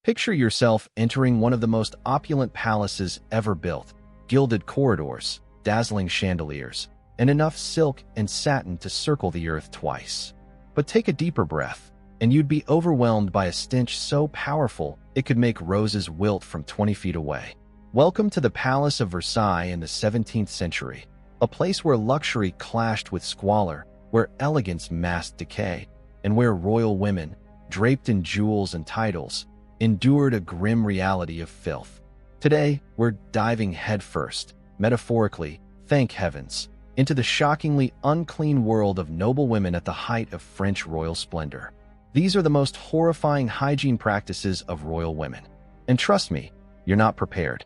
Picture yourself entering one of the most opulent palaces ever built, gilded corridors, dazzling chandeliers, and enough silk and satin to circle the earth twice. But take a deeper breath, and you'd be overwhelmed by a stench so powerful it could make roses wilt from 20 feet away. Welcome to the Palace of Versailles in the 17th century, a place where luxury clashed with squalor, where elegance masked decay, and where royal women, draped in jewels and titles, endured a grim reality of filth. Today, we're diving headfirst, metaphorically, thank heavens, into the shockingly unclean world of noble women at the height of French royal splendor. These are the most horrifying hygiene practices of royal women. And trust me, you're not prepared.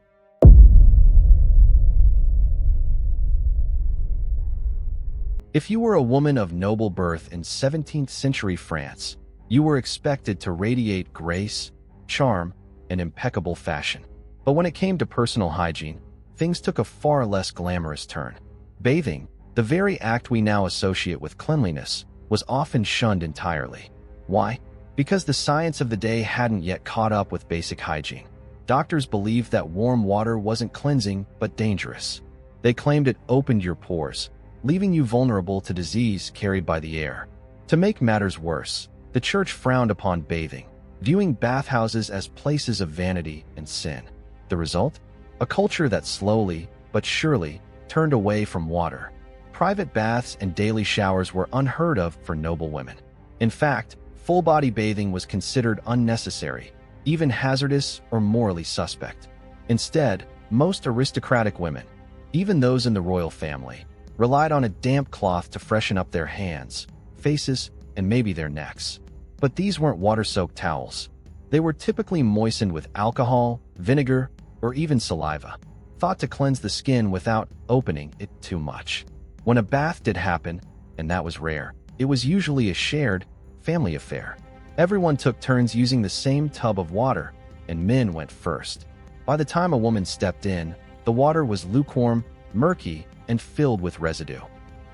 If you were a woman of noble birth in 17th century France, you were expected to radiate grace, charm, and impeccable fashion. But when it came to personal hygiene, things took a far less glamorous turn. Bathing, the very act we now associate with cleanliness, was often shunned entirely. Why? Because the science of the day hadn't yet caught up with basic hygiene. Doctors believed that warm water wasn't cleansing, but dangerous. They claimed it opened your pores, leaving you vulnerable to disease carried by the air. To make matters worse, the church frowned upon bathing, viewing bathhouses as places of vanity and sin. The result? A culture that slowly, but surely, turned away from water. Private baths and daily showers were unheard of for noble women. In fact, full-body bathing was considered unnecessary, even hazardous or morally suspect. Instead, most aristocratic women, even those in the royal family, relied on a damp cloth to freshen up their hands, faces, and maybe their necks. But these weren't water-soaked towels. They were typically moistened with alcohol, vinegar, or even saliva, thought to cleanse the skin without opening it too much. When a bath did happen, and that was rare, it was usually a shared, family affair. Everyone took turns using the same tub of water, and men went first. By the time a woman stepped in, the water was lukewarm, murky, and filled with residue.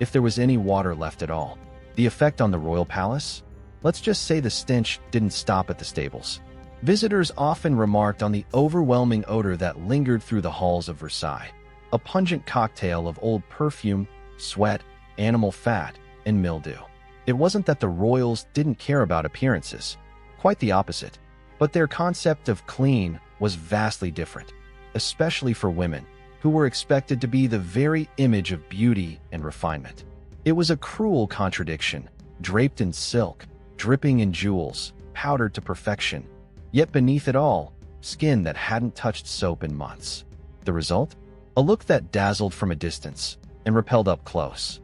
If there was any water left at all. The effect on the royal palace? Let's just say the stench didn't stop at the stables. Visitors often remarked on the overwhelming odor that lingered through the halls of Versailles, a pungent cocktail of old perfume, sweat, animal fat, and mildew. It wasn't that the royals didn't care about appearances, quite the opposite, but their concept of clean was vastly different, especially for women, who were expected to be the very image of beauty and refinement. It was a cruel contradiction, draped in silk, dripping in jewels, powdered to perfection, yet beneath it all, skin that hadn't touched soap in months. The result? A look that dazzled from a distance and repelled up close.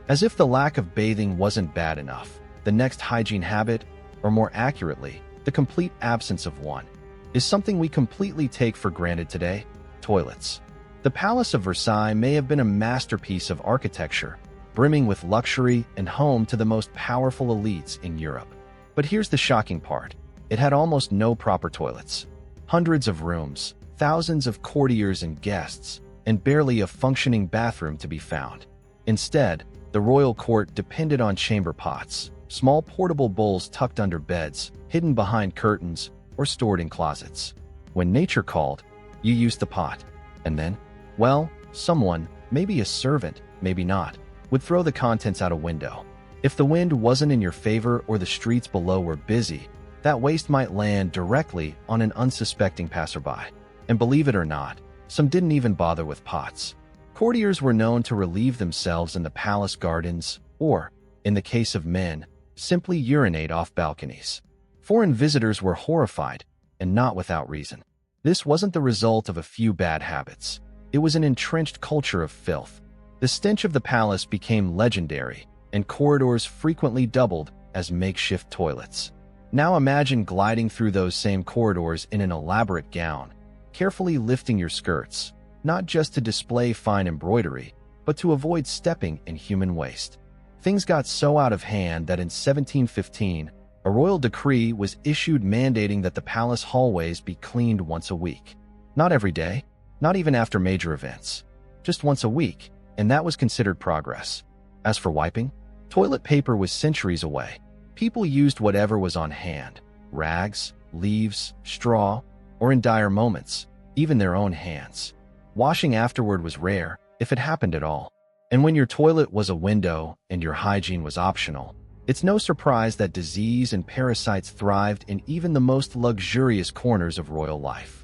As if the lack of bathing wasn't bad enough, the next hygiene habit, or more accurately, the complete absence of one, is something we completely take for granted today: toilets. The Palace of Versailles may have been a masterpiece of architecture, brimming with luxury and home to the most powerful elites in Europe. But here's the shocking part: it had almost no proper toilets. Hundreds of rooms, thousands of courtiers and guests, and barely a functioning bathroom to be found. Instead, the royal court depended on chamber pots, small portable bowls tucked under beds, hidden behind curtains, or stored in closets. When nature called, you used the pot. And then, well, someone, maybe a servant, maybe not, would throw the contents out a window. If the wind wasn't in your favor or the streets below were busy, that waste might land directly on an unsuspecting passerby. And believe it or not, some didn't even bother with pots. Courtiers were known to relieve themselves in the palace gardens, or, in the case of men, simply urinate off balconies. Foreign visitors were horrified, and not without reason. This wasn't the result of a few bad habits. It was an entrenched culture of filth. The stench of the palace became legendary, and corridors frequently doubled as makeshift toilets. Now imagine gliding through those same corridors in an elaborate gown, carefully lifting your skirts, not just to display fine embroidery, but to avoid stepping in human waste. Things got so out of hand that in 1715, a royal decree was issued mandating that the palace hallways be cleaned once a week. Not every day, not even after major events, just once a week, and that was considered progress. As for wiping, Toilet paper was centuries away. People used whatever was on hand: rags, leaves, straw, or in dire moments, even their own hands. Washing afterward was rare, if it happened at all. And when your toilet was a window and your hygiene was optional, it's no surprise that disease and parasites thrived in even the most luxurious corners of royal life.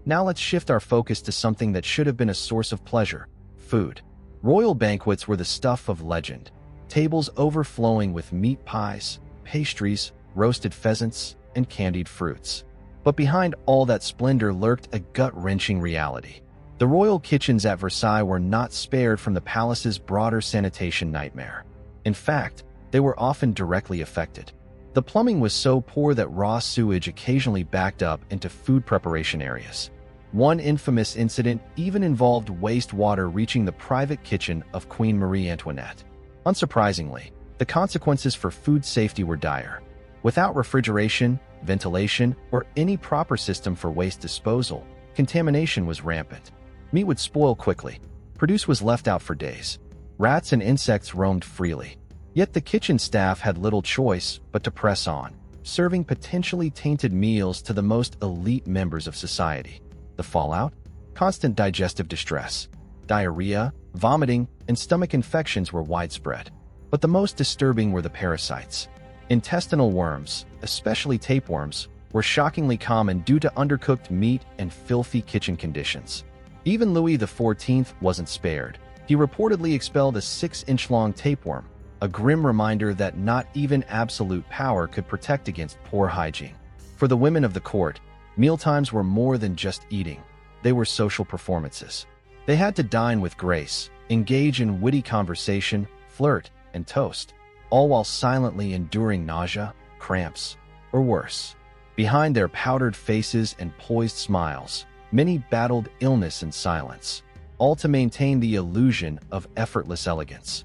Now let's shift our focus to something that should have been a source of pleasure: food. Royal banquets were the stuff of legend. Tables overflowing with meat pies, pastries, roasted pheasants, and candied fruits. But behind all that splendor lurked a gut-wrenching reality. The royal kitchens at Versailles were not spared from the palace's broader sanitation nightmare. In fact, they were often directly affected. The plumbing was so poor that raw sewage occasionally backed up into food preparation areas. One infamous incident even involved wastewater reaching the private kitchen of Queen Marie Antoinette. Unsurprisingly, the consequences for food safety were dire. Without refrigeration, ventilation, or any proper system for waste disposal, contamination was rampant. Meat would spoil quickly. Produce was left out for days. Rats and insects roamed freely. Yet the kitchen staff had little choice but to press on, serving potentially tainted meals to the most elite members of society. The fallout? Constant digestive distress. Diarrhea, vomiting, and stomach infections were widespread. But the most disturbing were the parasites. Intestinal worms, especially tapeworms, were shockingly common due to undercooked meat and filthy kitchen conditions. Even Louis XIV wasn't spared. He reportedly expelled a 6-inch-long tapeworm, a grim reminder that not even absolute power could protect against poor hygiene. For the women of the court, mealtimes were more than just eating. They were social performances. They had to dine with grace, engage in witty conversation, flirt, and toast, all while silently enduring nausea, cramps, or worse. Behind their powdered faces and poised smiles, many battled illness in silence, all to maintain the illusion of effortless elegance.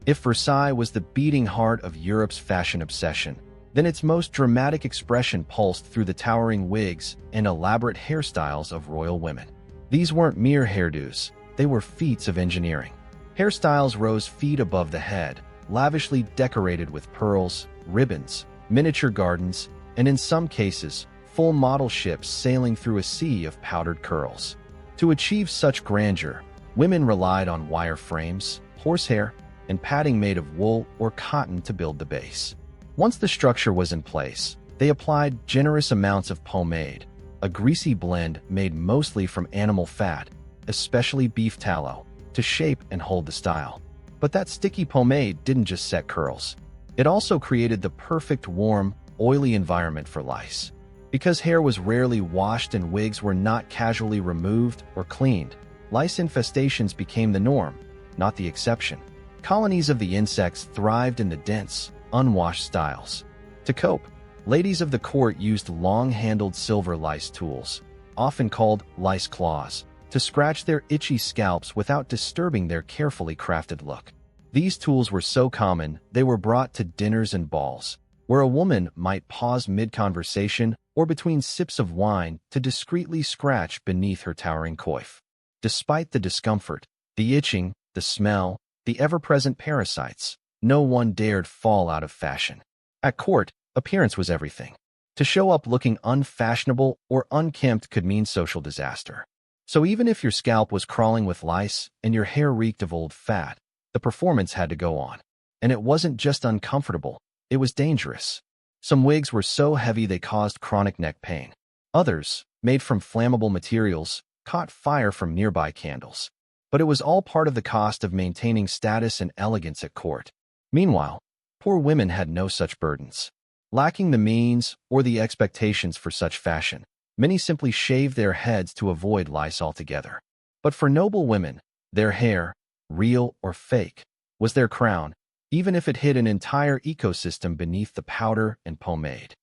If Versailles was the beating heart of Europe's fashion obsession, then its most dramatic expression pulsed through the towering wigs and elaborate hairstyles of royal women. These weren't mere hairdos, they were feats of engineering. Hairstyles rose feet above the head, lavishly decorated with pearls, ribbons, miniature gardens, and in some cases, full model ships sailing through a sea of powdered curls. To achieve such grandeur, women relied on wire frames, horsehair, and padding made of wool or cotton to build the base. Once the structure was in place, they applied generous amounts of pomade, a greasy blend made mostly from animal fat, especially beef tallow, to shape and hold the style. But that sticky pomade didn't just set curls. It also created the perfect warm, oily environment for lice. Because hair was rarely washed and wigs were not casually removed or cleaned, lice infestations became the norm, not the exception. Colonies of the insects thrived in the dense, unwashed styles. To cope, ladies of the court used long-handled silver lice tools, often called lice claws, to scratch their itchy scalps without disturbing their carefully crafted look. These tools were so common, they were brought to dinners and balls, where a woman might pause mid-conversation or between sips of wine to discreetly scratch beneath her towering coif. Despite the discomfort, the itching, the smell, the ever-present parasites, no one dared fall out of fashion. At court, appearance was everything. To show up looking unfashionable or unkempt could mean social disaster. So even if your scalp was crawling with lice and your hair reeked of old fat, the performance had to go on. And it wasn't just uncomfortable, it was dangerous. Some wigs were so heavy they caused chronic neck pain. Others, made from flammable materials, caught fire from nearby candles. But it was all part of the cost of maintaining status and elegance at court. Meanwhile, poor women had no such burdens. Lacking the means or the expectations for such fashion, many simply shaved their heads to avoid lice altogether. But for noble women, their hair, real or fake, was their crown, even if it hid an entire ecosystem beneath the powder and pomade.